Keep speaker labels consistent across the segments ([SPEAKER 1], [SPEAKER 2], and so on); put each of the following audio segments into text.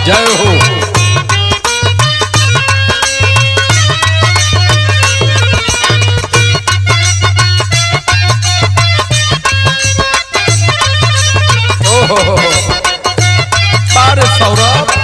[SPEAKER 1] जय हो। ओहो बारे सौरभ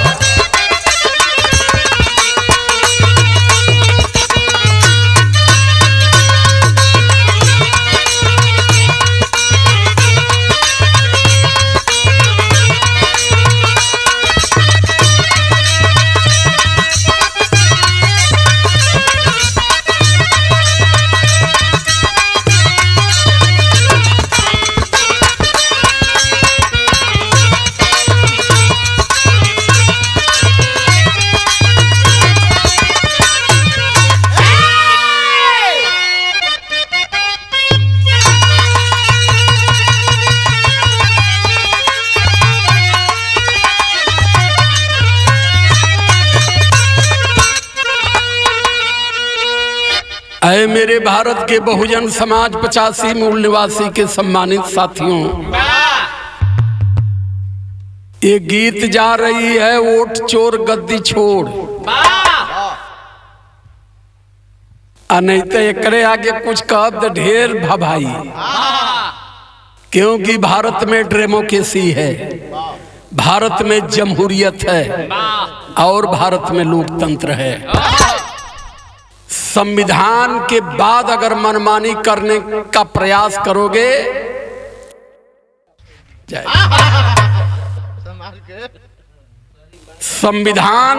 [SPEAKER 1] ऐ मेरे भारत के बहुजन समाज 85 मूल निवासी के सम्मानित साथियों, ये गीत जा रही है वोट चोर गद्दी छोड़, नहीं तो एकरे आगे कुछ कह तो ढेर भभाई, क्योंकि भारत में डेमोक्रेसी है, भारत में जमहूरियत है और भारत में लोकतंत्र है। संविधान के बाद अगर मनमानी करने का प्रयास करोगे, संविधान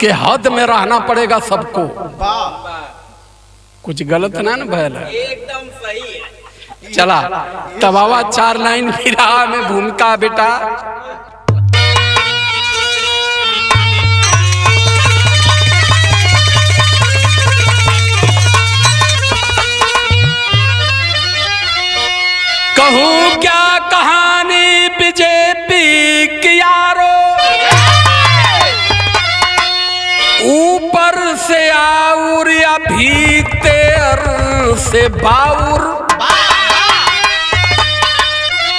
[SPEAKER 1] के हद में रहना पड़ेगा सबको। कुछ गलत ना भैल,
[SPEAKER 2] एकदम सही है।
[SPEAKER 1] चला तबावा 4 लाइन भी रहा में भूमिका बेटा। कहूँ क्या कहानी बीजेपी की यारो, ऊपर से आउर या भीतर से बाउर,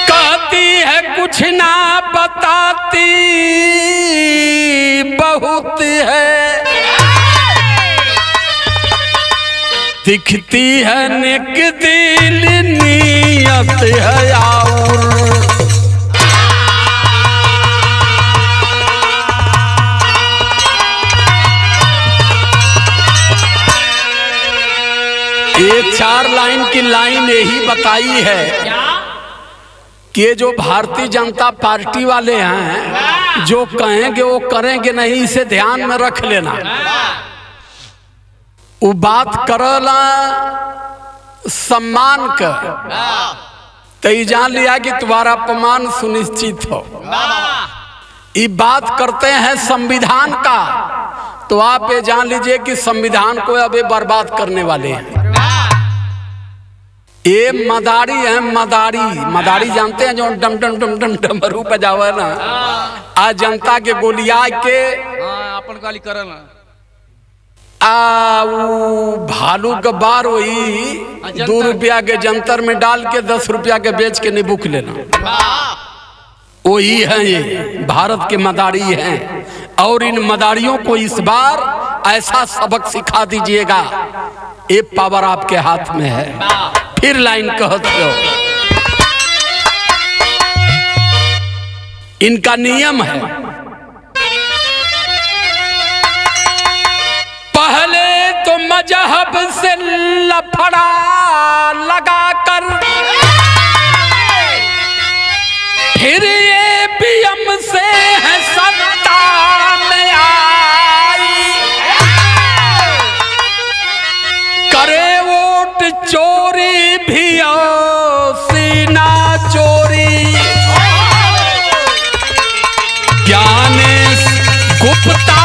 [SPEAKER 1] कहती है कुछ ना बताती बहुत है, दिखती है नेक दिल नियत है आउर। ये 4 लाइन की लाइन यही बताई है कि जो भारतीय जनता पार्टी वाले हैं जो कहेंगे वो करेंगे नहीं, इसे ध्यान में रख लेना। वो बात करला सम्मान कर, तो ये जान लिया कि तुम्हारा अपमान सुनिश्चित हो। ये बात करते हैं संविधान का, तो आप ये जान लीजिए कि संविधान को अभी बर्बाद करने वाले हैं। ये मदारी है, मदारी जानते हैं जो डम डम डम डम डमरू बजावे ना, आज जनता के गोलिया के
[SPEAKER 2] अपन गाली करल
[SPEAKER 1] भालू का बार वही 2 रुपया के जंतर में डाल के 10 रुपया के बेच के निबुक लेना, वही है ये भारत के मदारी हैं। और इन मदारियों को इस बार ऐसा सबक सिखा दीजिएगा, ये पावर आपके हाथ में है। फिर लाइन कहते हो, इनका नियम है पहले तो मजहब से लफड़ा लगाकर, फिर ये पीएम से है सत्ता में आई, करे वोट चोरी भी और सीना चोरी, ज्ञानेश गुप्ता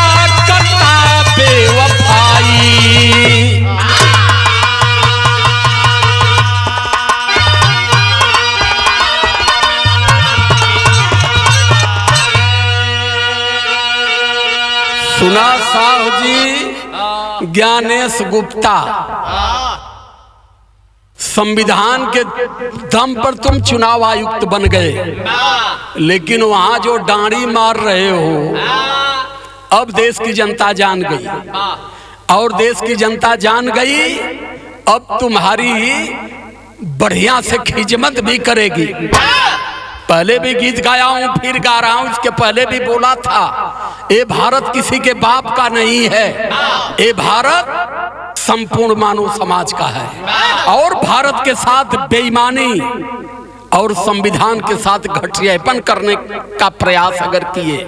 [SPEAKER 1] करता बेवफाई। सुना साहु जी, ज्ञानेश गुप्ता संविधान के दम पर तुम चुनाव आयुक्त बन गए, लेकिन वहां जो डांडी मार रहे हो अब देश की जनता जान गई, और देश की जनता जान गई अब तुम्हारी बढ़िया से खिदमत भी करेगी। पहले भी गीत गाया हूं, फिर गा रहा हूं, इसके पहले भी बोला था, ये भारत किसी के बाप का नहीं है, ये भारत संपूर्ण मानव समाज का है। और भारत के साथ बेईमानी और संविधान के साथ घटियापन करने का प्रयास अगर किए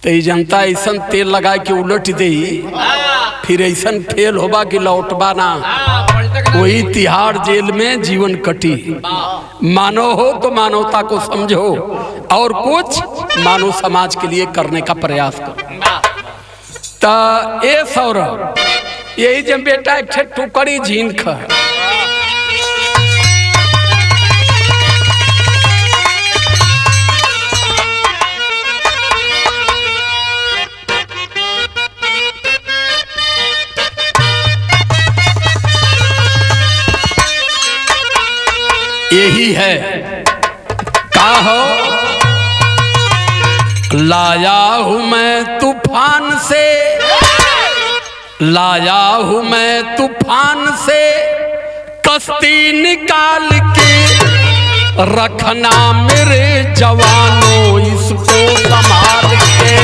[SPEAKER 1] तो ये जनता ऐसा तेल लगा के उलट दे, फिर ऐसा फेल होगा कि लौटबा ना, वही तिहाड़ जेल में जीवन कटी। मानव हो तो मानवता को समझो और कुछ मानव समाज के लिए करने का प्रयास करो। तो ए सौरभ, यही जब बेटा एक टुकड़ी झीन ख यही है का हो, लाया हूं मैं तूफान से, लाया हूं मैं तूफान से कश्ती निकाल के, रखना मेरे जवानों इसको संभाल के।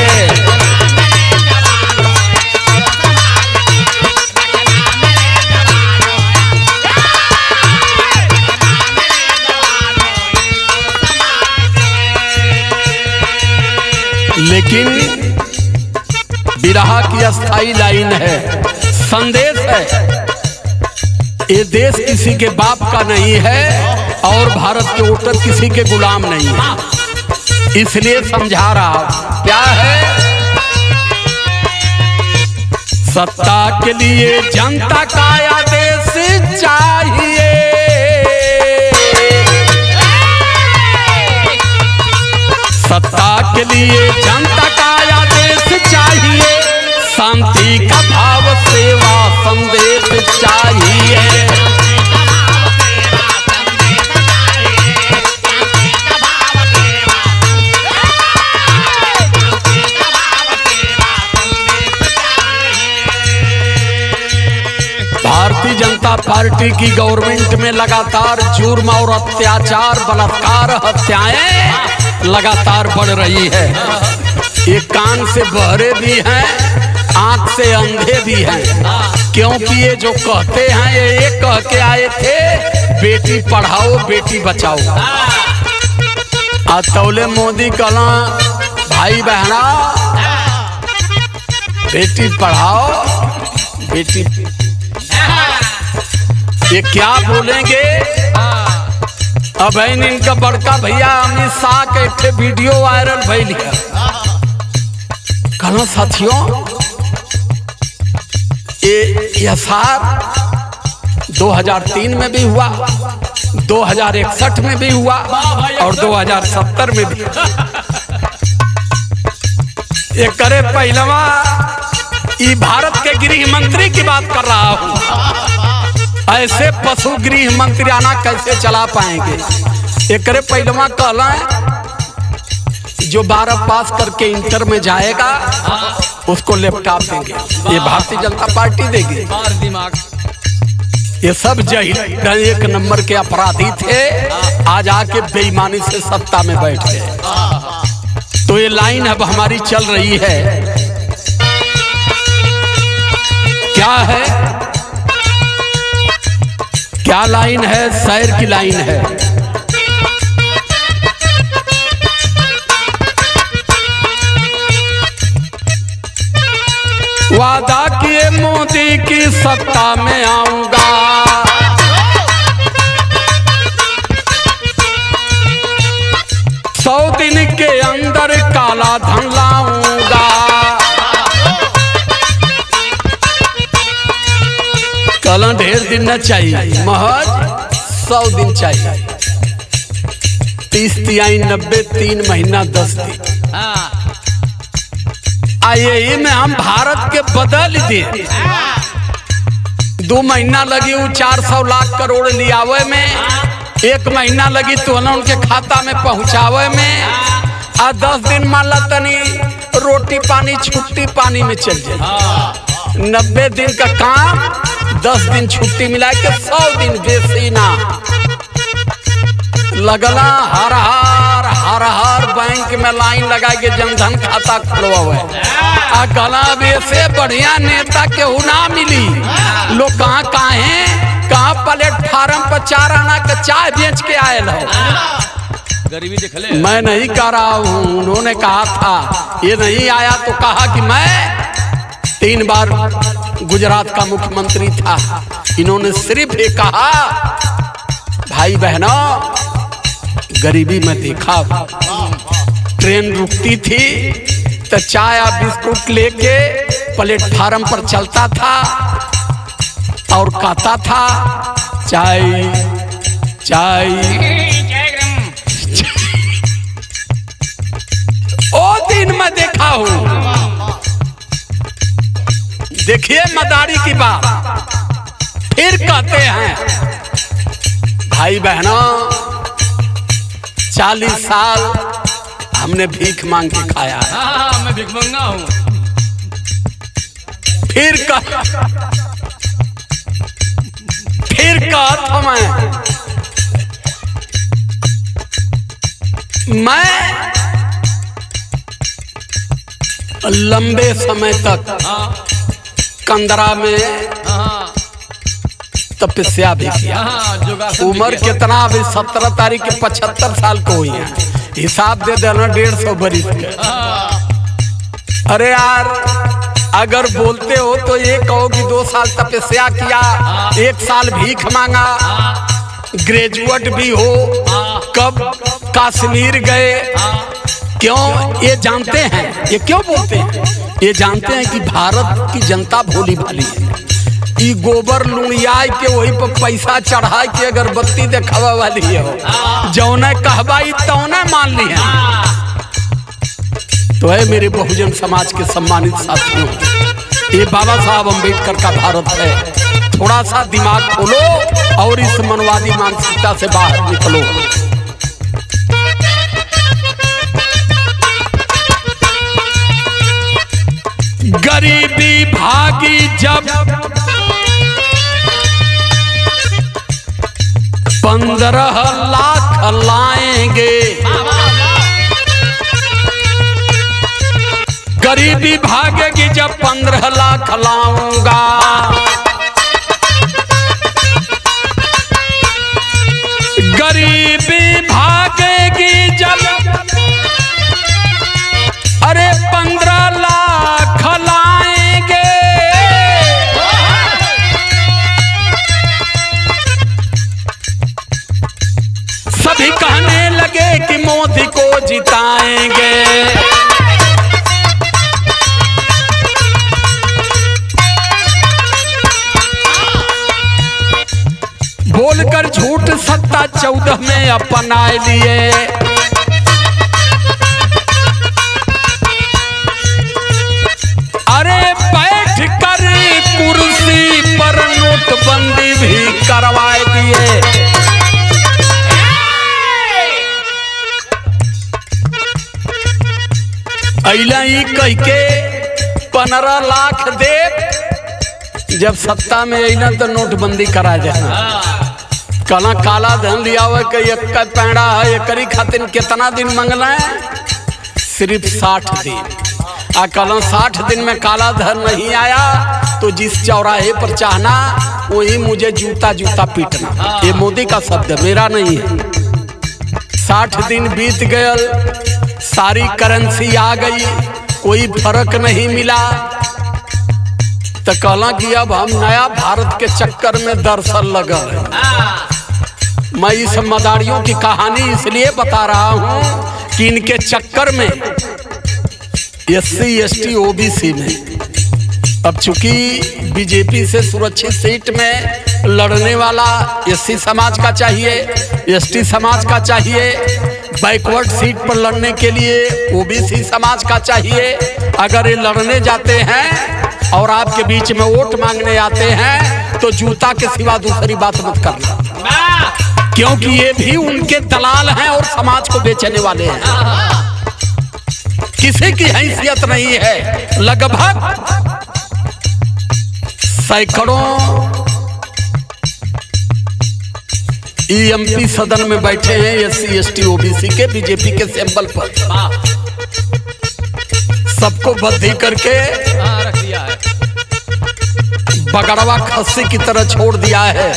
[SPEAKER 1] लेकिन बिरहा की अस्थाई लाइन है, संदेश है, ये देश किसी के बाप का नहीं है और भारत के वोटर किसी के गुलाम नहीं है, इसलिए समझा रहा। क्या है? सत्ता के लिए जनता का आदेश चाहिए, सत्ता के लिए जनता का आदेश चाहिए, शांति का भाव सेवा संदेश चाहिए। भारतीय जनता पार्टी की गवर्नमेंट में लगातार जुर्म और अत्याचार, बलात्कार, हत्याएं लगातार बढ़ रही है। ये कान से बहरे भी हैं, आंख से अंधे भी हैं, क्योंकि ये जो कहते हैं ये कह के आए थे बेटी पढ़ाओ बेटी बचाओ। तौले मोदी कहला भाई बहना बेटी पढ़ाओ बेटी, ये क्या बोलेंगे? अब इनका बड़का भैया अमित शाह के एक वीडियो वायरल भइल है। कहना साथियों ये सार 2003 में भी हुआ, 2061 में भी हुआ और 2070 में भी। ये करे पहलवा ये भारत के गृह मंत्री की बात कर रहा हूँ, ऐसे पशु गृह मंत्री आना कैसे चला पाएंगे? एक पहलवा कहला जो 12 पास करके इंटर में जाएगा उसको लैपटॉप देंगे, ये भारतीय जनता पार्टी देगी। ये सब जहिल एक नंबर के अपराधी थे, आज आके बेईमानी से सत्ता में बैठ गए। तो ये लाइन अब हमारी चल रही है, क्या है? क्या लाइन है? शायर की लाइन है। वादा किए मोदी की सत्ता में आऊंगा, 100 दिन के अंदर काला धन लाऊंगा। कल ढेर दिन न चाहिए, महज 100 दिन चाहिए। 30 तिहाई 90, 3 महीना 10 दिन। आइए में हम भारत के बदल दिए। 2 महीना लगी वो 400 लाख करोड़ लियावे में, 1 महीना लगी तो उनके खाता में पहुंचावे में, और 10 दिन मान ला तनी रोटी पानी छुट्टी पानी में चल जाए। 90 दिन का काम 10 दिन छुट्टी मिला के 100 दिन बेसी ना लगला। हर हर बैंक में लाइन लगा के जनधन खाता खुलवावे। आ गला वैसे बढ़िया नेता केहू ना मिली। लोग कहाँ प्लेटफार्म पर 4 आना के चाय बेच के आए हो।
[SPEAKER 2] गरीबी देख ले।
[SPEAKER 1] मैं नहीं कह रहा हूँ, उन्होंने कहा था। ये नहीं आया तो कहा कि मैं 3 बार गुजरात का मुख्यमंत्री था। इन्होंने सिर्फ ये कहा, भाई बहनों गरीबी में देखा, ट्रेन रुकती थी तो चाय और बिस्कुट लेके प्लेटफार्म पर चलता था और कहता था चाय चाय। ओ दिन मैं देखा हूं। देखिए मदारी की बात। फिर कहते हैं भाई बहनों 40 साल हमने भीख मांग के खाया है।
[SPEAKER 2] हाँ, मैं भीख मांगना हूँ।
[SPEAKER 1] फिर कहा मैं लंबे समय तक कंदरा में तपस्या भी किया। उम्र कितना अभी 17 तारीख के 75 साल को हुई है। हिसाब दे देना 150 बरिस के। अरे यार अगर बोलते हो तो ये कहो कि 2 साल तपस्या किया, 1 साल भीख मांगा, ग्रेजुएट भी हो, कब कश्मीर गए। क्यों ये जानते हैं? ये क्यों बोलते हैं? ये जानते हैं कि भारत की जनता भोली भाली है। ई गोबर लुणियाई के वही पर पैसा चढ़ाई के अगरबत्ती देखावा वाली हो। जौने कहबाई तौने मान ली है। तो है मेरे बहुजन समाज के सम्मानित साथियों, ये बाबा साहब अम्बेडकर का भारत है। थोड़ा सा दिमाग खोलो और इस मनवादी मानसिकता से बाहर निकलो। गरीबी भागी जब 15 लाख लाएंगे। गरीबी भागेगी जब 15 लाख लाऊंगा। गरीबी भागेगी जब, अरे 15 लाख लाएंगे। सभी कहने लगे कि मोदी को जिताएंगे। बोलकर झूठ सत्ता 14 में अपनाए लिए। अरे बैठ कर कुर्सी पर नोटबंदी भी करवाए दिए। अइला ही कह के 15 लाख दे। जब सत्ता में अइला तो नोटबंदी करा देना। कला काला धन लिया हुआ कि एक पैड़ा है, एकरी खातिर कितना दिन मंगना है? सिर्फ 60 दिन। आ कल 60 दिन में काला धन नहीं आया तो जिस चौराहे पर चाहना वही मुझे जूता जूता पीटना। ये मोदी का शब्द मेरा नहीं है। 60 दिन बीत गए, सारी करेंसी आ गई, कोई फर्क नहीं मिला। तो कहला कि अब हम नया भारत के चक्कर में दरअसल लगा है। मैं इस मदारियों की कहानी इसलिए बता रहा हूं कि इनके चक्कर में SC ST OBC में अब चूंकि बीजेपी से सुरक्षित सीट में लड़ने वाला SC समाज का चाहिए, ST समाज का चाहिए। बैकवर्ड सीट पर लड़ने के लिए OBC समाज का चाहिए। अगर ये लड़ने जाते हैं और आपके बीच में वोट मांगने आते हैं तो जूता के सिवा दूसरी बात मत करना, क्योंकि ये भी उनके दलाल हैं और समाज को बेचने वाले हैं। किसी की हैसियत नहीं है। लगभग सैकड़ों EMP सदन में बैठे हैं SC ST OBC के, बीजेपी के सिंबल पर सबको बद्धी करके
[SPEAKER 2] रख दिया है,
[SPEAKER 1] बगड़वा खस्सी की तरह छोड़ दिया है।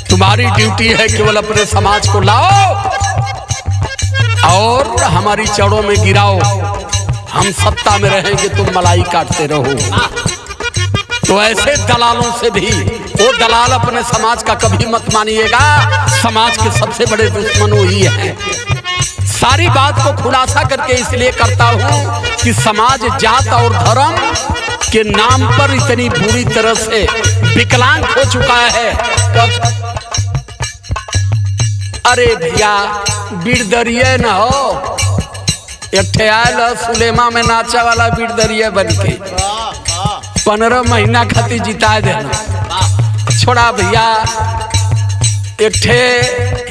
[SPEAKER 1] तुम्हारी ड्यूटी है केवल अपने समाज को लाओ और हमारी चड़ों में गिराओ, हम सत्ता में रहेंगे, तुम मलाई काटते रहो। तो ऐसे दलालों से भी, वो दलाल अपने समाज का कभी मत मानिएगा, समाज के सबसे बड़े दुश्मन वही है। सारी बात को खुलासा करके इसलिए करता हूं कि समाज जात और धर्म के नाम पर इतनी बुरी तरह से विकलांग हो चुका है। अरे भैया बिरदरिये न हो, एक आयल सुलेमा में नाचा वाला बिरदरिये बन के 15 महीना खातिर जिता देना। छोड़ा भैया, एक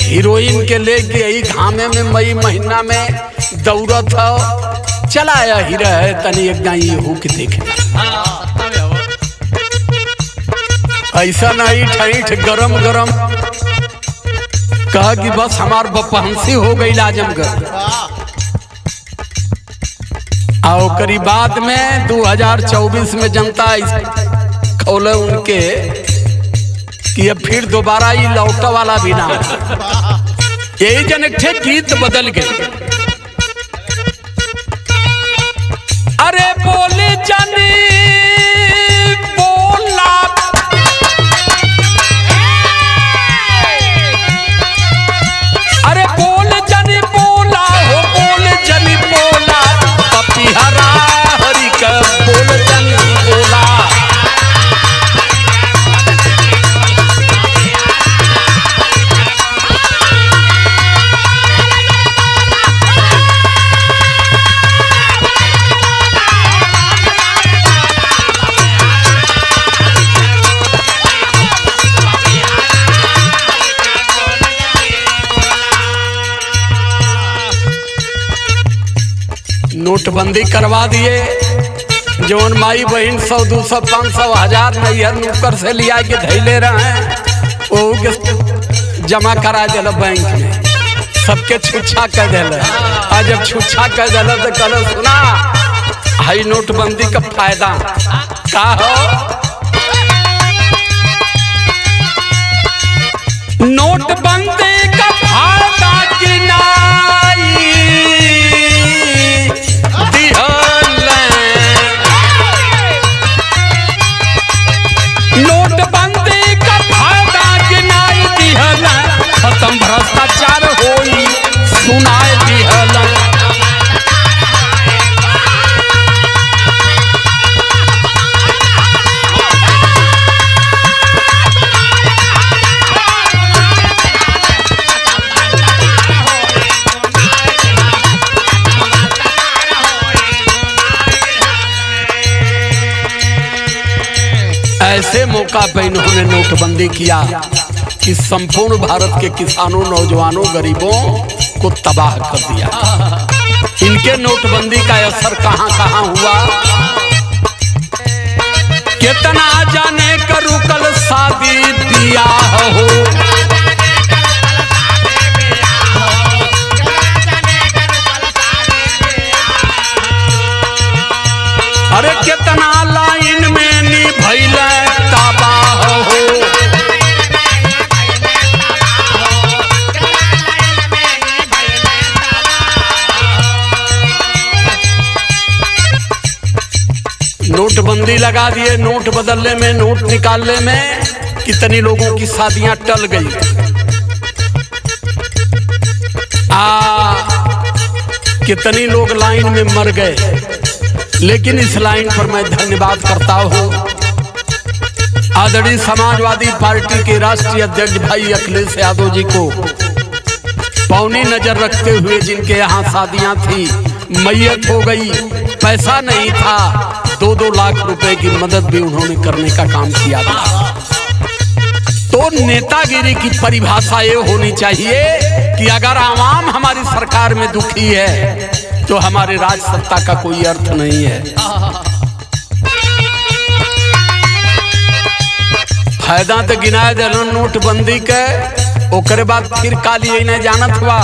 [SPEAKER 1] हीरोइन के लेके यही घामे में मई महीना में दौड़त हो, चला आया हीरा है तनी एकदम ये हो के देखे। ऐसा नहीं ठैठ गरम गरम कहा कि बस हमार बपहंसी हो गई आजमगढ़। और करी बाद में 2024 में जनता खोले उनके कि अब फिर दोबारा ये लौटा वाला भी ना, यही जन एक गीत बदल गए। अरे बोले जाने बोला, अरे बोल जाने बोला हो, बोल जाने बोला, पपिहरा हरि का बोल जाने बोला। नोटबंदी करवा दिए, जौन माई बहन 100 200 500 1000 नैहर नुकर से लिया के धैले रहे वो के जमा करा दिल बैंक में, सबके छुच्छा कर दिल। और जब छुच्छा कर दिल तो कल सुना हाई नोटबंदी का फायदा का हो। नोटबंदी का फायदा गिनाई खत्म भ्रष्टाचार होई सुनाए दिहल। ऐसे मौका पे इन्होंने नोटबंदी किया कि संपूर्ण भारत के किसानों, नौजवानों, गरीबों को तबाह कर दिया। इनके नोटबंदी का असर कहां कहां हुआ, कितना जाने का रुकल शादी ब्याह हो, अरे कितना लाइन में निभैल तबाह हो। नोटबंदी लगा दिए, नोट बदलने में, नोट निकालने में कितनी लोगों की शादियां टल गई। कितनी लोग लाइन में मर गए। लेकिन इस लाइन पर मैं धन्यवाद करता हूं आदरणीय समाजवादी पार्टी के राष्ट्रीय अध्यक्ष भाई अखिलेश यादव जी को, पौनी नजर रखते हुए जिनके यहाँ शादियां थी, मैयत हो गई, पैसा नहीं था, 2-2 लाख रुपए की मदद भी उन्होंने करने का काम किया था। तो नेतागिरी की परिभाषा ये होनी चाहिए कि अगर आवाम हमारी सरकार में दुखी है तो हमारे राज सत्ता का कोई अर्थ नहीं है। फायदा तो गिनाए दिलन नोटबंदी के, ओकरे बाद फिर काली नहीं जानत हुआ।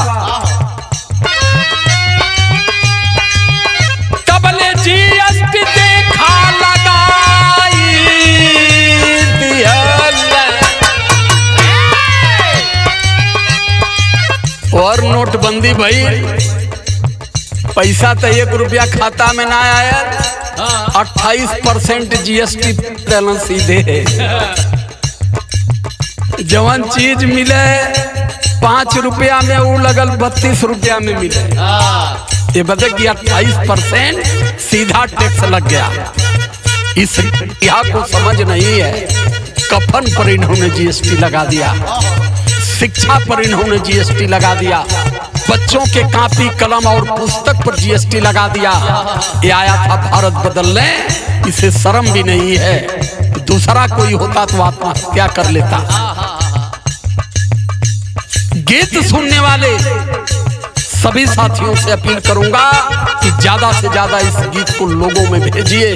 [SPEAKER 1] तबले जीएसटी देखा लगाई और नोटबंदी भाई, पैसा तो 1 रुपया खाता में ना आया, 28% जीएसटी देलन सीधे। जवन चीज मिले 5 रुपया में वो लगल 32 रुपया में मिले। ये बता कि 28% सीधा टैक्स लग गया। इस यहाँ को समझ नहीं है। कफन पर इन्होंने जीएसटी लगा दिया, शिक्षा पर इन्होंने जीएसटी लगा दिया, बच्चों के कॉपी कलम और पुस्तक पर जीएसटी लगा दिया। ये आया था भारत बदलने, इसे शर्म भी नहीं है। दूसरा कोई होता तो आत्महत्या कर लेता। गीत सुनने वाले सभी साथियों से अपील करूंगा कि ज्यादा से ज्यादा इस गीत को लोगों में भेजिए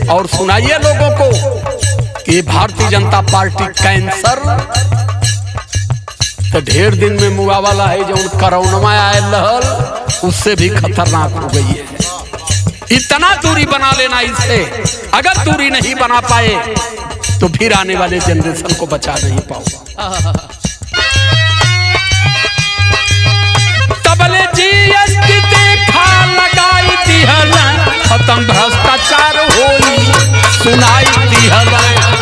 [SPEAKER 1] और सुनाइए लोगों को कि भारतीय जनता पार्टी कैंसर तो ढेर दिन में मुआ वाला है, जो कोरोना आयल रहल उससे भी खतरनाक हो गई है। इतना दूरी बना लेना इससे। अगर दूरी नहीं बना पाए तो फिर आने वाले जनरेशन को बचा नहीं पाओगे। तबले जीएसटी देखा लगाई दी हलन, खत्म भ्रष्टाचार होई सुनाई दी हलन।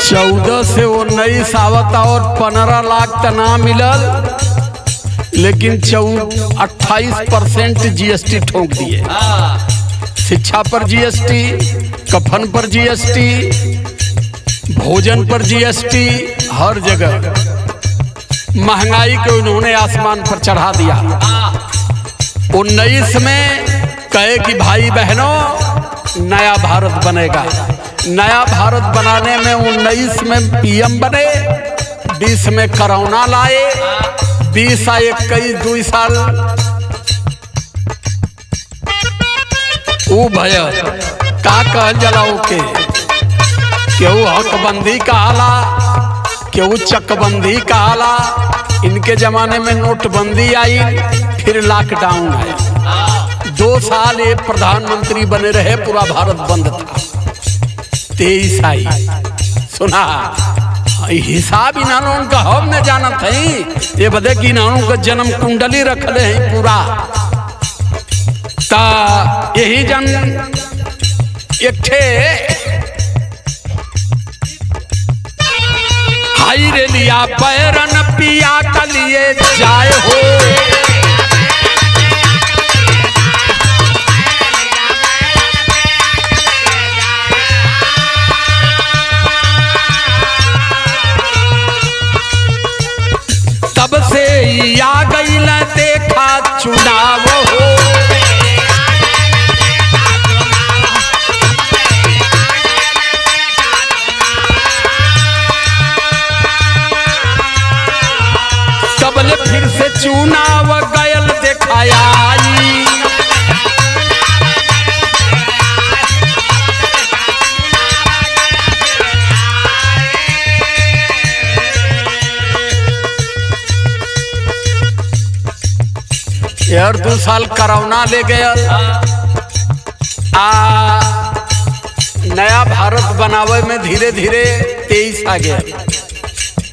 [SPEAKER 1] चौदह से 19 आवता और 15 लाख तना मिलल, लेकिन 28% जीएसटी ठोक दिए। शिक्षा पर जीएसटी, कफन पर जीएसटी, भोजन पर जीएसटी, हर जगह महंगाई को उन्होंने आसमान पर चढ़ा दिया। 19 में कहे कि भाई बहनों नया भारत बनेगा। नया भारत बनाने में 19 में पीएम बने, 20 में कोरोना लाए, 20 आ 21 2 साल वो भय का कहल जलाओ के केहू हकबंदी कहाला, केहू चकबंदी कहाला। इनके जमाने में नोटबंदी आई, फिर लॉकडाउन आया। 2 साल ये प्रधानमंत्री बने रहे, पूरा भारत बंद था। 23 आई सुना हिसाब इन्हों का हम न जानत है। ये बदे कि इन्हों का जन्म कुंडली रखले हैं पूरा। ता यही जन एक ठे हाई रे लिया पैरन पिया कलिए जाए हो। तब से आ गई न देखा चुनाव हो। तबले फिर से चुनाव गयल देखाया। यार 2 साल कोरोना ले गया। नया भारत बनावे में धीरे धीरे 23 आ गया,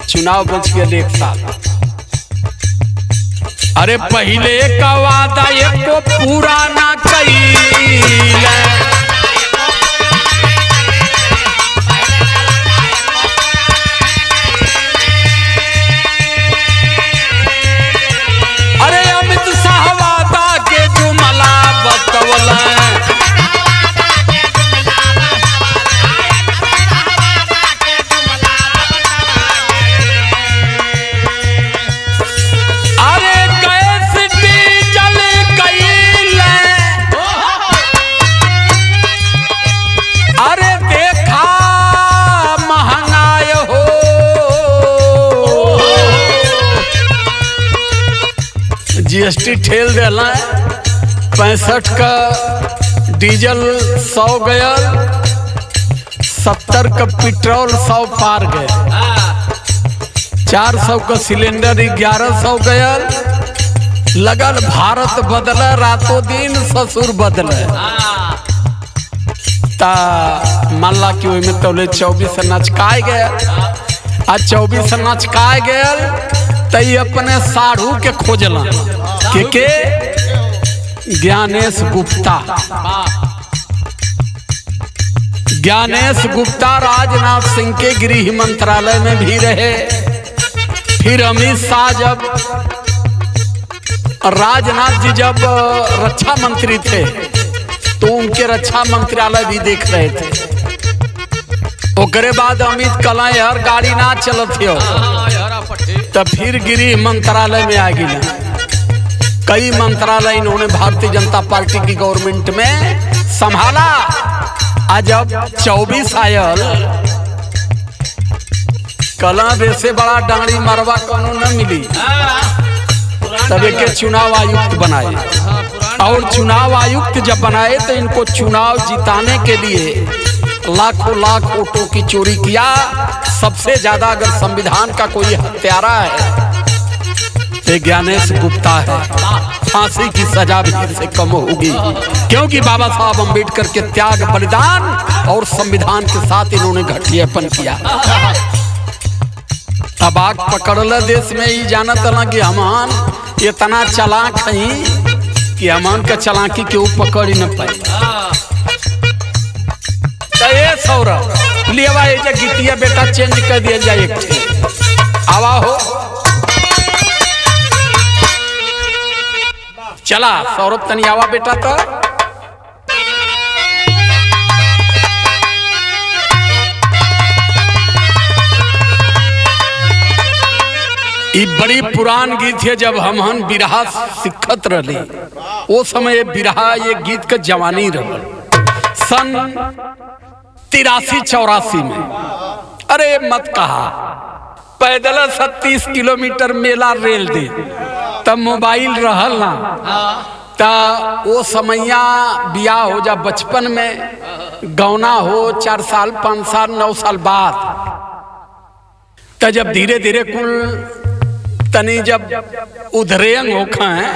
[SPEAKER 1] चुनाव बच गया 1 साल। अरे पहले का वादा एको पूरा ना कइले। अरे अमित शाह वादा के जुमला बतवला। जीएसटी ठेल देला, 65 का डीजल 100 गया, 70 का पेट्रोल 100 पार गए, 400 का सिलेंडर 1100 गया। लगल भारत बदले, रातों दिन ससुर बदले। ता मान ला कि में तोले 24 नचकाए गए, आ 24 नचकाए गए तई अपने साढ़ू के खोजला के ज्ञानेश गुप्ता। ज्ञानेश गुप्ता राजनाथ सिंह के गृह मंत्रालय में भी रहे। फिर अमित शाह जब राजनाथ जी जब रक्षा मंत्री थे तो उनके रक्षा मंत्रालय भी देख रहे थे। ओकरे बाद अमित कला यार गाड़ी ना चलत हो तो फिर गृह मंत्रालय में आ गई। कई मंत्रालय इन्होंने भारतीय जनता पार्टी की गवर्नमेंट में संभाला। आज जब 24 आयल कला वैसे बड़ा डांडी मरवा कानून न मिली, तब एक चुनाव आयुक्त बनाए। और चुनाव आयुक्त जब बनाए तो इनको चुनाव जिताने के लिए लाखों लाख वोटों की चोरी किया। सबसे ज्यादा अगर संविधान का कोई हत्यारा है तो ज्ञानेश गुप्ता है। फांसी की सजा भी इससे कम होगी, क्योंकि बाबा साहब अम्बेडकर के त्याग बलिदान और संविधान के साथ इन्होंने घटियापन किया। अब आग पकड़ल देश में ही जानत ना कि हमान इतना चालाक है कि हमान का चालाकी के पकड़ ही न पाए। तो ये सौरभ लिया ये गीतिया बेटा चेंज कर दिया जाए। एक आवा हो चला सौरभ तनी आवा बेटा। तो ये बड़ी पुरान गीत है। जब हम बिरहा सिखत रही वो समय बिरहा ये गीत का जवानी रहा सन 83-84 में। अरे मत कहा पैदल 37 किलोमीटर मेला रेल दे तब मोबाइल रहल ना। ता वो समैया बियाह हो जा बचपन में, गौना हो 4 साल 5 साल 9 साल बाद। तो जब धीरे धीरे कुल तनी जब उधरेंग होखा है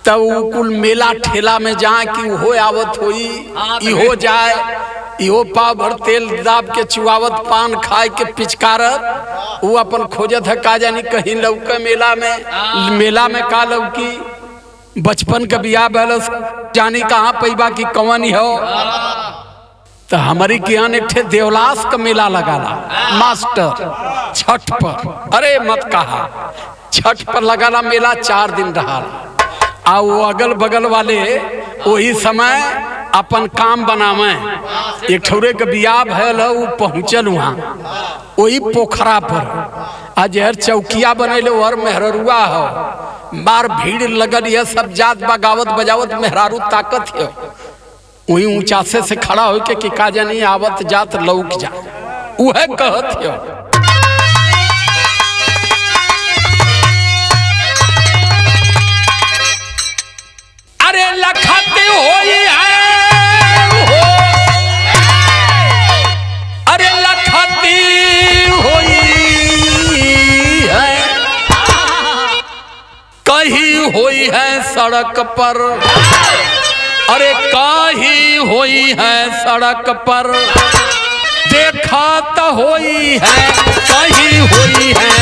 [SPEAKER 1] तब वो कुल मेला ठेला में जाए कि वो आवत होई इहो जाए, इहो पाव भर तेल दाब के चुआवत, पान खाए के पिचकारत। वो अपन खोजत है का जानी कहीं लौका मेला में का लौकी। बचपन का बियाह बैलस जानी कहाँ पैबा की कौन हो। तो हमारी ज्ञान एक देवलास का मेला लगाला मास्टर छठ पर। अरे मत कहा छठ पर लगाला मेला 4 दिन रहा। आ वो अगल बगल वाले वही समय अपन काम बनावे। एक ठौरे के बियाह भयल है, वो पहुँचल वहाँ वही पोखरा पर। आज हर चौकिया बनैले हर मेहरुआ हो, बार भीड़ लगल है, सब जात बगावत बजावत मेहरारू ताकत है। वही ऊंचासे से खड़ा हो के कि का जानी आवत जात लौक जा उहे कहत है। अरे लखते होई है हो, अरे लखती होई है, कहीं होई है सड़क पर। अरे कहीं होई है सड़क पर, देखा तो होई है कहीं होई है।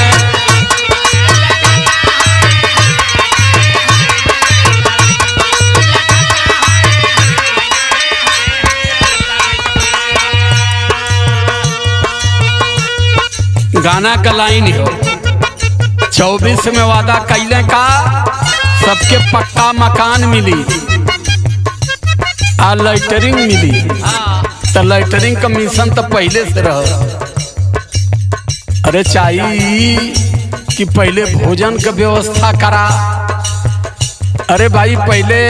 [SPEAKER 1] गाना का लाइन हो 24 में वादा कैले का सबके पक्का मकान मिली आ लाइटरिंग मिली। तो लाइटरिंग का मिशन तो पहले से रहा। अरे चाहिए कि पहले भोजन का व्यवस्था करा। अरे भाई पहले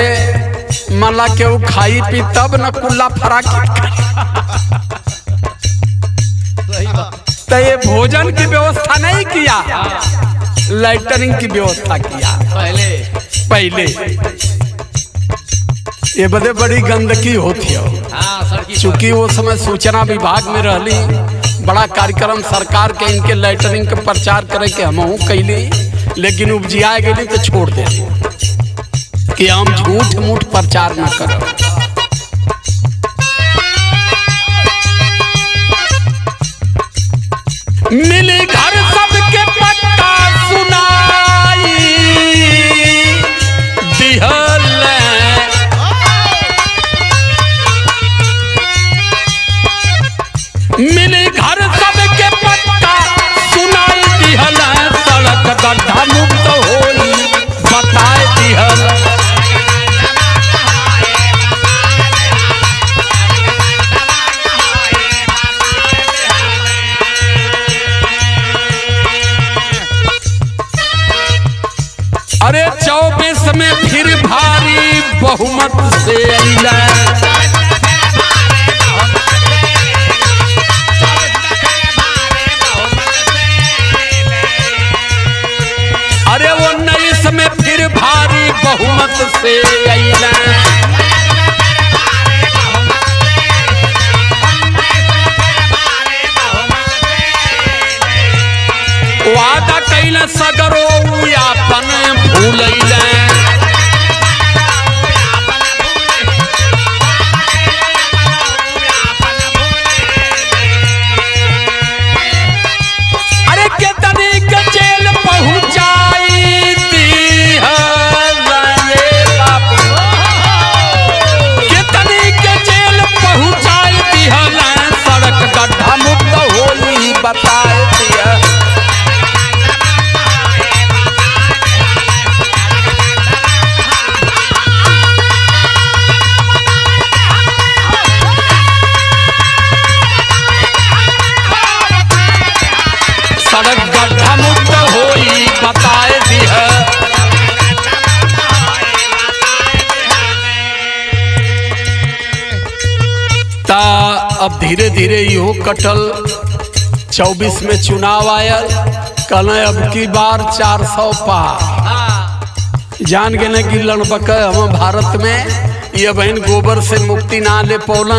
[SPEAKER 1] मला केहू खाई पी तब न कुल्ला फराक। तो ये भोजन की व्यवस्था नहीं किया, लाइटनिंग की व्यवस्था किया पहले। ये बदे बड़ी गंदगी होती है, चूंकि वो समय सूचना विभाग में रहली, बड़ा कार्यक्रम सरकार के इनके लाइटनिंग के प्रचार करे के हम कैली, लेकिन उपजिया गई तो छोड़ दे कि हम झूठ मूठ प्रचार न करें। मिली घर सबके पत्ता सुनाई दिहल, मिली घर सबके पत्ता सुनाई दिहल, सड़क गड्ढा मुक्त होई बताए दिहल। अरे 24 में फिर भारी बहुमत से अइला, अरे 19 में फिर भारी बहुमत से अइला। वादा कैला सगरो अपन भूलैला, अरे कितनी के जेल पहुंचाई दिहल रे बाबू, कितनी के जेल पहुंचाई दिहल, सड़क गड्ढा मुक्त होली बताए दिया। सड़क गड्ढा मुक्त होई बताए दिह। ता अब धीरे धीरे इहो कटल। 24 में चुनाव आयल, कल अब की बार 400 पार। जान गए कि लड़बक हम भारत में ये बहन गोबर से मुक्ति ना ले पौल,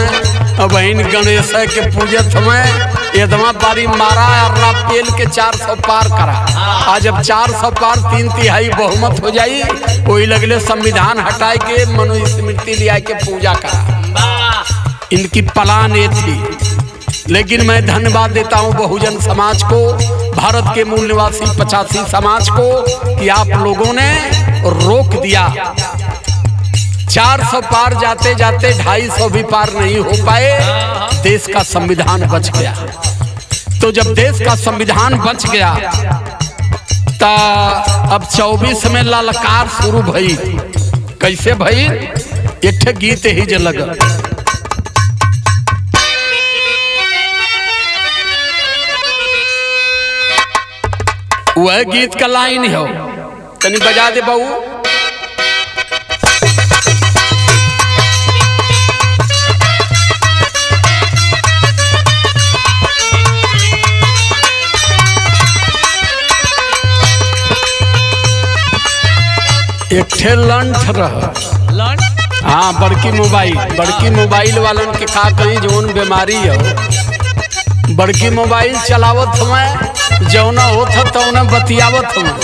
[SPEAKER 1] बहन गणेश के पूजत हमें एकदमा पारी मारा अपना पेल के 400 पार करा। आज जब 400 पार 3/3 बहुमत हो जाई, वही लगले संविधान हटाए के मनुस्मृति लिया के पूजा करा। इनकी प्लान ये थी, लेकिन मैं धन्यवाद देता हूँ बहुजन समाज को, भारत के मूल निवासी 85 समाज को कि आप लोगों ने रोक दिया। 400 पार जाते जाते 250 भी पार नहीं हो पाए, देश का संविधान बच गया। तो जब देश का संविधान बच गया ता अब 24 में ललकार शुरू भई। कैसे भई? एक गीत ही जे लगा, वह गीत का लाइन हो, तनी बजा दे बहू। एक ठे लंठ रह, हाँ बड़की मोबाइल वालन के का कहीं जौन बीमारी हो, बड़की मोबाइल चलावत हमें जौना होता तौना बतियावत हमें।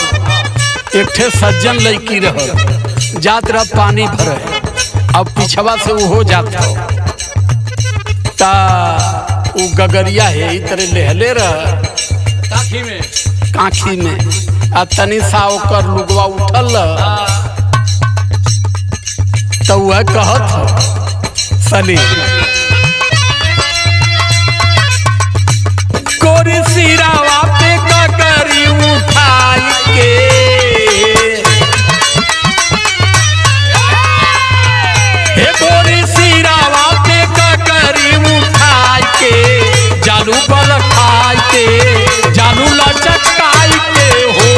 [SPEAKER 1] एक ठे सज्जन लड़की रह, जात रह पानी भरे, अब पिछवा से वो हो जाता ता वो गगरिया है इतरे लेहले रह काखी में आ तनी सा ओकर लुगवा उठल तो वह कहत सली गोरी सिरावा पे ककरी उठाई के, हे गोरी सिरावा पे ककरी उठाई के, जालू बल खाई के, जालू लचकाई के हो।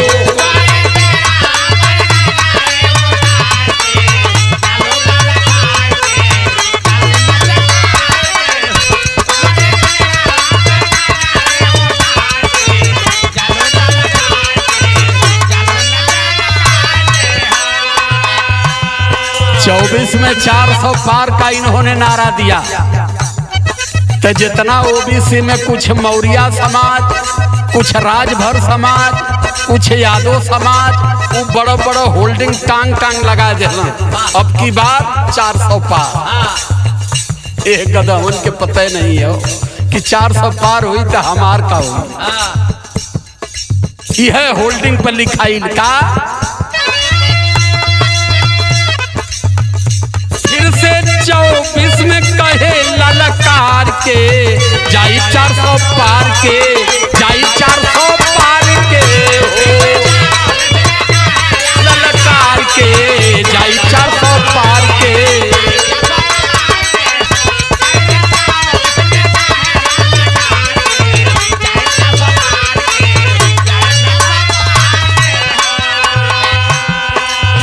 [SPEAKER 1] 24 में 400 पार का इन्होंने नारा दिया। तो जितना ओबीसी में कुछ मौर्य समाज, कुछ राजभर समाज, कुछ यादव समाज, वो बड़ो बड़ो होल्डिंग टांग टांग लगा देना। अब की बात 400 पार। एक गदहन के पता नहीं है कि 400 पार हुई तो हमार का हुई। यह होल्डिंग पर लिखाई का फिर से 24 में कहे ललकार के जाई 400 पार के, जाई 400 पार के ललकार के, जाई 400 पार के।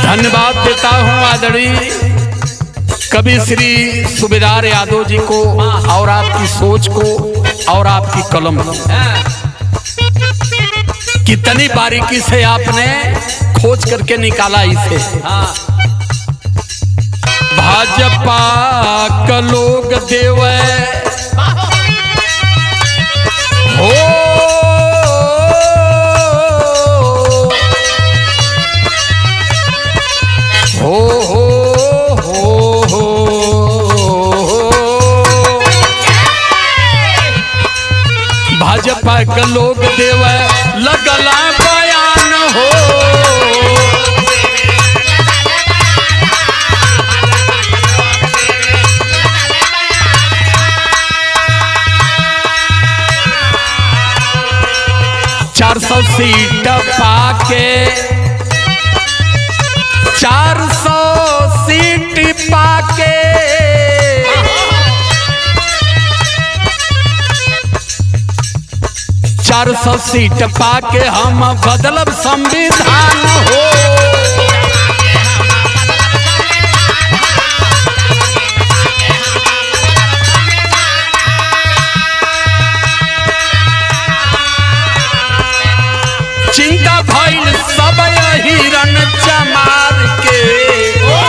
[SPEAKER 1] धन्यवाद देता हूँ आदरणीय कवि श्री सूबेदार यादव जी को और आपकी सोच को और आपकी कलम को। कितनी बारीकी से आपने खोज करके निकाला इसे। भाजपा का लोग देव हो भाजपा का लोग देव लगला बयान हो। चार 400 सीट पाके 400 सीट पाके 400 सीट पाके हम बदलब संविधान हो। चिंता भइल सब हिरन चमार के।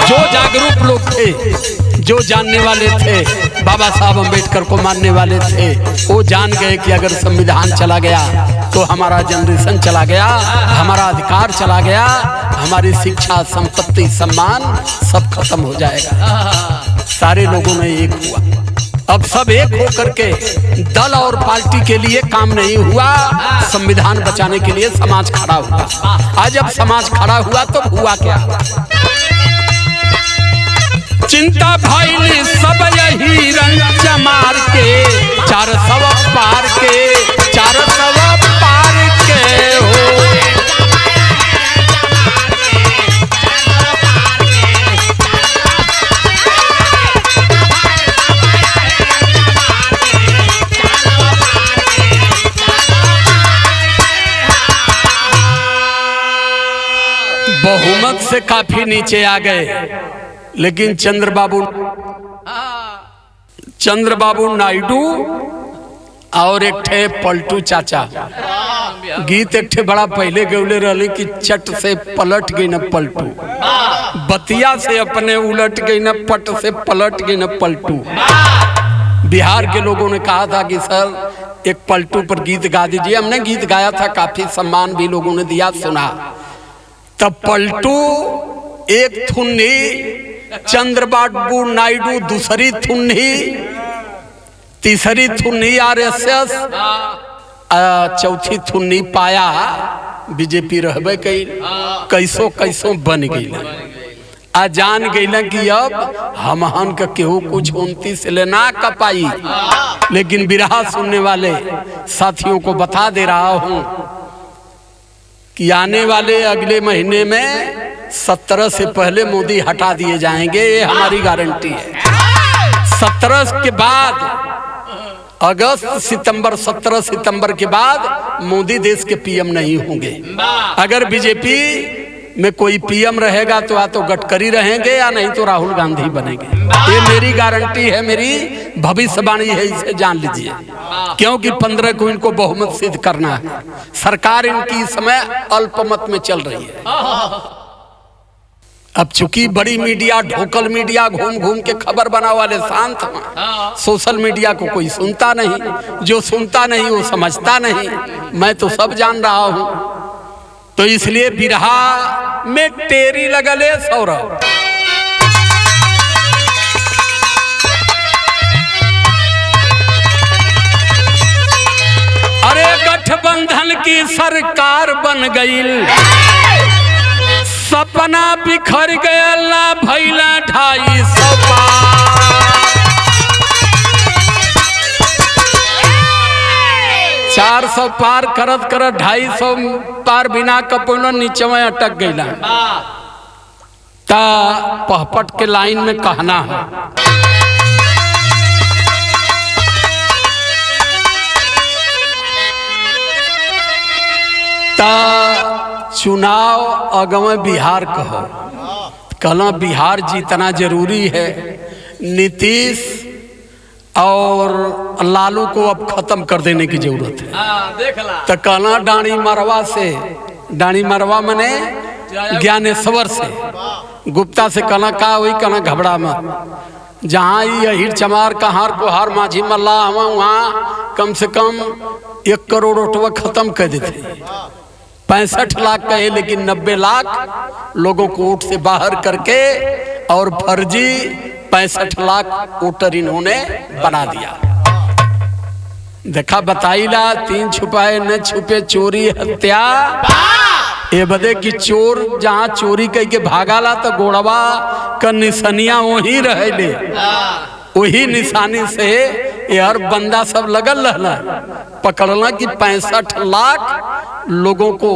[SPEAKER 1] जो जागरूक लोग थे, जो जानने वाले थे, बाबा साहब अम्बेडकर को मानने वाले थे, वो जान गए कि अगर संविधान चला गया तो हमारा जनरेशन चला गया, हमारा अधिकार चला गया, हमारी शिक्षा, संपत्ति, सम्मान सब खत्म हो जाएगा। सारे लोगों ने एक हुआ। अब सब एक होकर के दल और पार्टी के लिए काम नहीं हुआ, संविधान बचाने के लिए समाज खड़ा हुआ। आज जब समाज खड़ा हुआ तो हुआ क्या? चिंता भइल सब यही रंग मार के 400 पार के 400 पार के हो। बहुमत से काफी नीचे आ गए, लेकिन चंद्रबाबू नायडू और एक ठे पलटू चाचा गीत एक ठे बड़ा पहले गौले रहे कि चट से पलट गई न पलटू, बतिया से अपने उलट गई न पट से पलट गई न पलटू। बिहार के लोगों ने कहा था कि सर एक पलटू पर गीत गा दीजिए। हमने गीत गाया था, काफी सम्मान भी लोगों ने दिया, सुना। तब पलटू एक थुन्नी, चंद्रबाबू नायडू दूसरी थुन्नी, तीसरी थुन्नी आरएसएस, चौथी थुन्नी पाया बीजेपी रहबे कई। कैसो कैसो बन गई, आ जान गई कि अब हमहन का केहू कुछ 29 लेना कपाई। लेकिन बिरहा सुनने वाले साथियों को बता दे रहा हूं कि आने वाले अगले महीने में 17 से पहले मोदी हटा दिए जाएंगे, ये हमारी गारंटी है। 17 के बाद अगस्त सितंबर, 17 सितंबर के बाद मोदी देश के पीएम नहीं होंगे। अगर बीजेपी में कोई पीएम रहेगा तो या तो गडकरी रहेंगे या नहीं तो राहुल गांधी बनेंगे। ये मेरी गारंटी है, मेरी भविष्यवाणी है, इसे जान लीजिए। क्योंकि 15 को इनको बहुमत सिद्ध करना है। सरकार इनकी समय अल्पमत में चल रही है। अब चूंकि बड़ी मीडिया ढोकल मीडिया घूम घूम के खबर बना वाले शांत हैं, सोशल मीडिया को कोई सुनता नहीं, जो सुनता नहीं वो समझता नहीं। मैं तो सब जान रहा हूं, तो इसलिए बिरहा में टेरी लगले सौरभ। अरे गठबंधन की सरकार बन गई, सपना बिखर गया ना भैला 250 पार। 400 पार करत करत 250 पार बिना कपनो नीचे में अटक गईला। ता पहपट के लाइन में कहना है, ता चुनाव अगम बिहार कहो, कहना बिहार जीतना जरूरी है। नीतीश और लालू को अब खत्म कर देने की जरूरत है। तो कहना डाणी मरवा से, डाणी मरवा मने ज्ञानेश्वर से, गुप्ता से कहना का वही कहना घबरा मत। जहाँ यही चमार कहार कोहार माझी मल्ला वहाँ कम से कम 1 करोड़ रुपया खत्म कर देते। 65 लाख कहे लेकिन 90 लाख लोगों को वोट से बाहर करके और फर्जी 65 लाख वोटर इन्होंने बना दिया। देखा बताइला 3 छुपाए न छुपे चोरी हत्या, ये बदे की चोर जहाँ चोरी कह के भागाला तो गोड़वा का निशानियां वही रहे, वही निशानी से यार बंदा सब लगल रहना पकड़ना कि 65 लाख लोगों को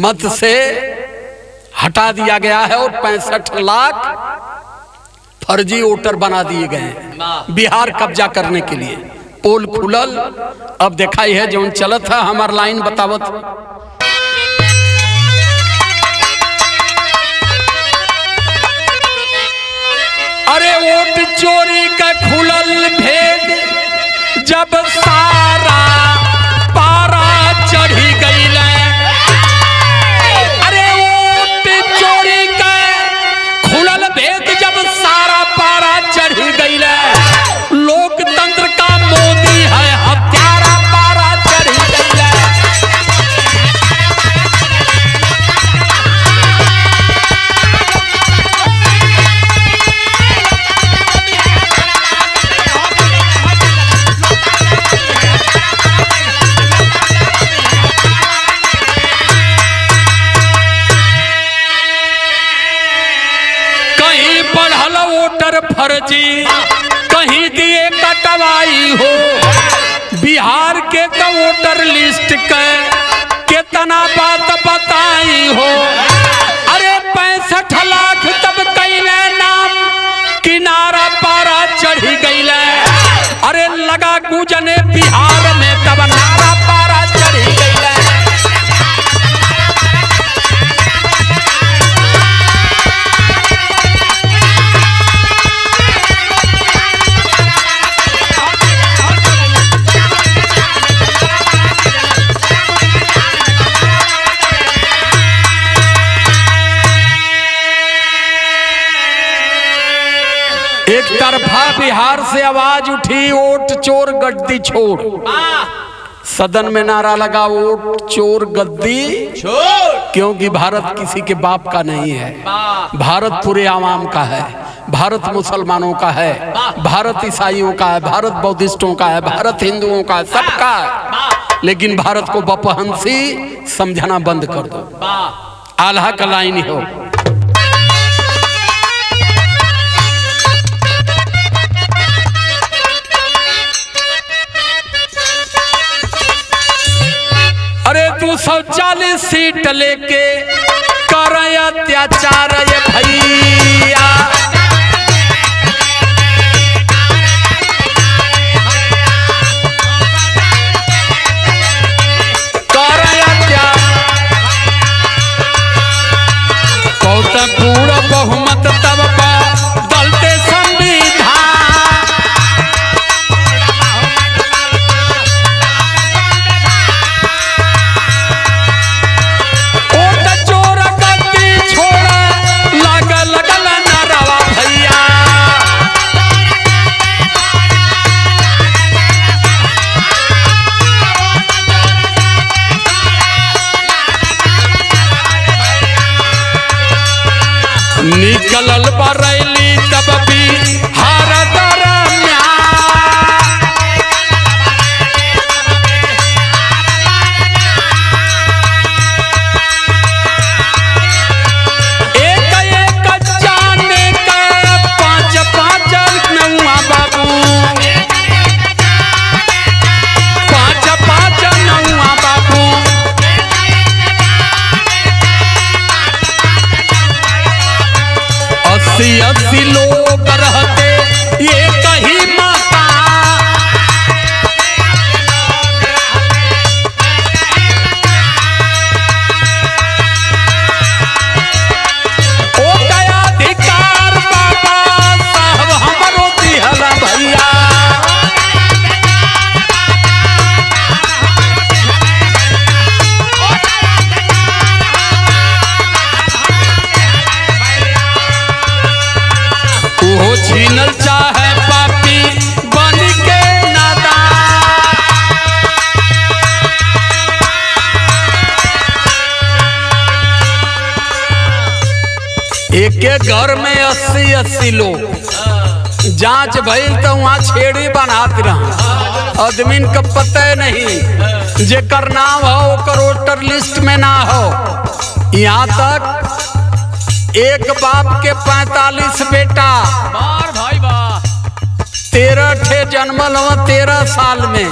[SPEAKER 1] मत से हटा दिया गया है और 65 लाख फर्जी वोटर बना दिए गए हैं बिहार कब्जा करने के लिए। पोल खुलल, अब देखा है जो चलत है हमार लाइन बतावत। अरे वोट चोरी का खुलल भेद जब सारा पारा चढ़ी गई। अरे वोट चोरी का खुलल भेद जब सारा पारा चढ़ी गई। लोकतंत्र का मोदी है हत्यारा, पारा चढ़ी गई। फर्जी कहीं दिए कटवाई हो, बिहार के तो वोटर लिस्ट के कितना बात बताई हो। अरे 65 लाख तब कैले नाम किनारा पारा चढ़ी गईले। अरे लगा गुजने बिहार में तब नारा पारा चढ़ी गईले। एक तरफा बिहार से आवाज उठी वोट चोर गद्दी छोड़, सदन में नारा लगा वोट चोर गद्दी छोड़, क्योंकि भारत किसी के बाप का नहीं है, भारत पूरे आवाम का है, भारत मुसलमानों का है, भारत ईसाइयों का है, भारत बौद्धिस्टों का है, भारत हिंदुओं का है, सबका है। लेकिन भारत को बपहंसी समझना बंद कर दो। आल्हा का लाइन हो, अरे 240 सीट लेके कर अत्याचार ये भैया। कर अत्याचार पूरा बहुमत तब बदलते संविधान। 80 लोग रहते ये कहीं मकान। ओ गया अधिकार बाबा साहब हमरो दिहला भैया। वो छीनल चाहे पापी बन के नादान। एक घर में 80 लोग जांच भइल तो वहाँ छेड़ी बनाते रहा। आदमीन का पता नहीं जेकर नाम हो ओकर वोटर लिस्ट में ना हो। यहाँ तक एक बाप के 45 बेटा,
[SPEAKER 2] बार भाई वाह,
[SPEAKER 1] 13 ठे जन्मल हो 13 साल में।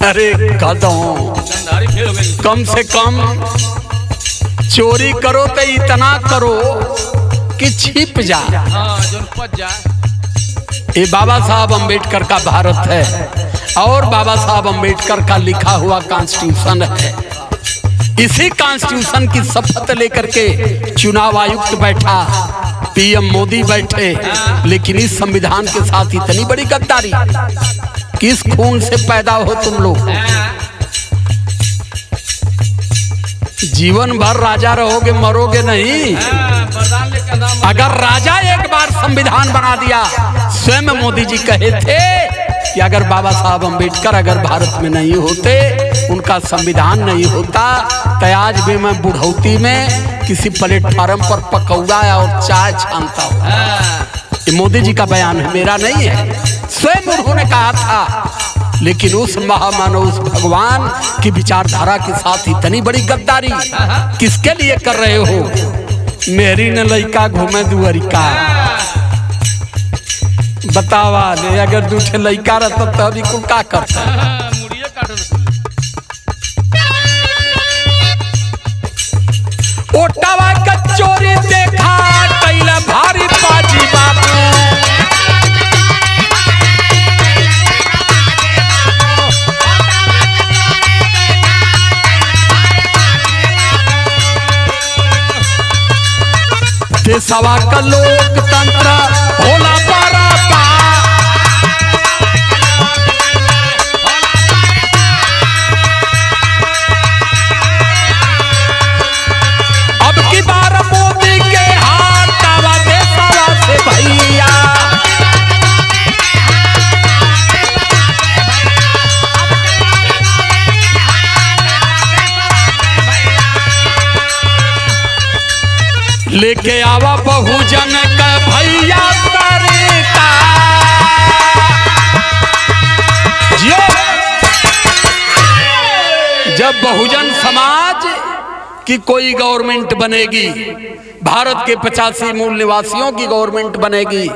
[SPEAKER 1] अरे कदम
[SPEAKER 2] गंधारी फेल हो गई।
[SPEAKER 1] कम से कम चोरी करो तो इतना करो कि छिप जा।
[SPEAKER 2] हाँ जो पच जाए।
[SPEAKER 1] ये बाबा साहब अम्बेडकर का भारत है और बाबा साहब अम्बेडकर का लिखा हुआ कॉन्स्टिट्यूशन है। इसी कॉन्स्टिट्यूशन की शपथ लेकर के चुनाव आयुक्त बैठा, पीएम मोदी बैठे, लेकिन इस संविधान के साथ इतनी बड़ी गद्दारी। किस खून से पैदा हो तुम लोग? जीवन भर राजा रहोगे, मरोगे नहीं। अगर राजा एक बार संविधान बना दिया, स्वयं मोदी जी कहे थे कि अगर बाबा साहब अम्बेडकर अगर भारत में नहीं होते, उनका संविधान नहीं होता, तो आज भी मैं बुढ़ौती में किसी प्लेटफार्म पर पकौड़ा और चाय छानता हूँ। ये मोदी जी का बयान है, मेरा नहीं है, स्वयं उन्होंने कहा था। लेकिन उस महामानव, उस भगवान की विचारधारा के साथ इतनी बड़ी गद्दारी किसके लिए कर रहे हो? मेरी न लइका घूमे दुअरिका। बतावा ले, अगर दूठे लइका रहता तभी को का करता। ओटावा का चोरी देखा कैला भारी बाजी बाबू। देशवा का लोकतंत्र होला बराबर। अब की बार मोदी के हाथ दावा देशवा से भैया। लेके आवा बहुजन का भैया तरीका। जब बहुजन समाज की कोई गवर्नमेंट बनेगी, भारत के 85 मूल निवासियों की गवर्नमेंट बनेगी,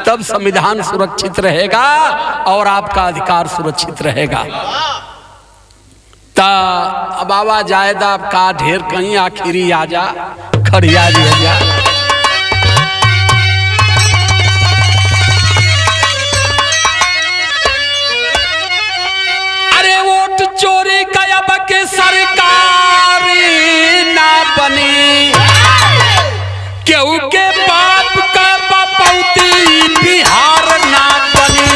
[SPEAKER 1] तब संविधान सुरक्षित रहेगा और आपका अधिकार सुरक्षित रहेगा। ता अब आवा जायदा का ढेर कहीं आखिरी आजा खड़िया लिया। अरे वोट चोरी का अब के सरकारी ना बनी, केहू के बाप का बपौती बिहार ना बनी।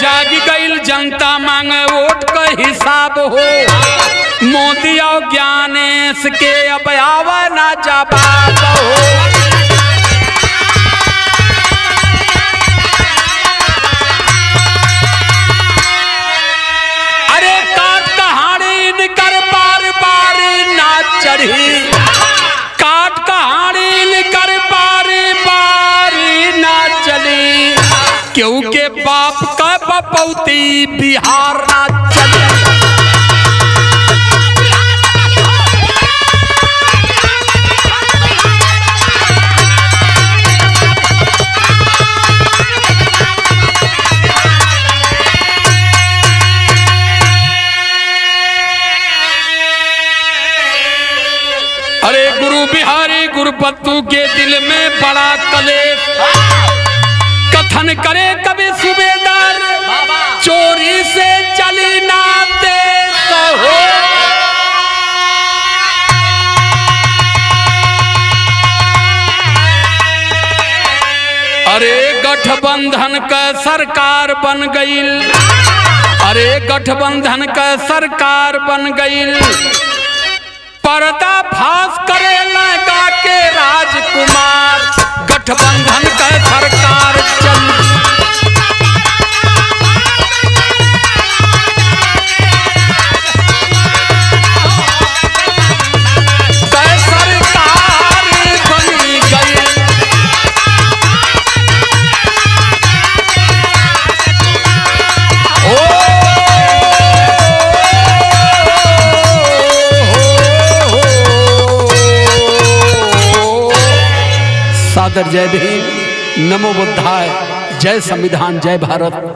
[SPEAKER 1] जागी गईल जनता मांगे वोट का हिसाब हो। मोदी और ज्ञानेश के अब आवा ना जवाब हो। अरे काट कहानी इनकर बार बार ना चढ़ी, काट कहानी इनकर बार बार ना चली, क्यों के बाप का बपौती बिहार ना चले। पत्तू के दिल में बड़ा कलेश, कथन करे कभी सूबेदार, चोरी से चली ना देश हो। अरे गठबंधन का सरकार बन गईल, अरे गठबंधन का सरकार बन गईल, पर्दा फाश करे लगा के राजकुमार, गठबंधन का सरकार चल। सादर जय भीम, नमो बुद्धाय, जय संविधान, जय भारत।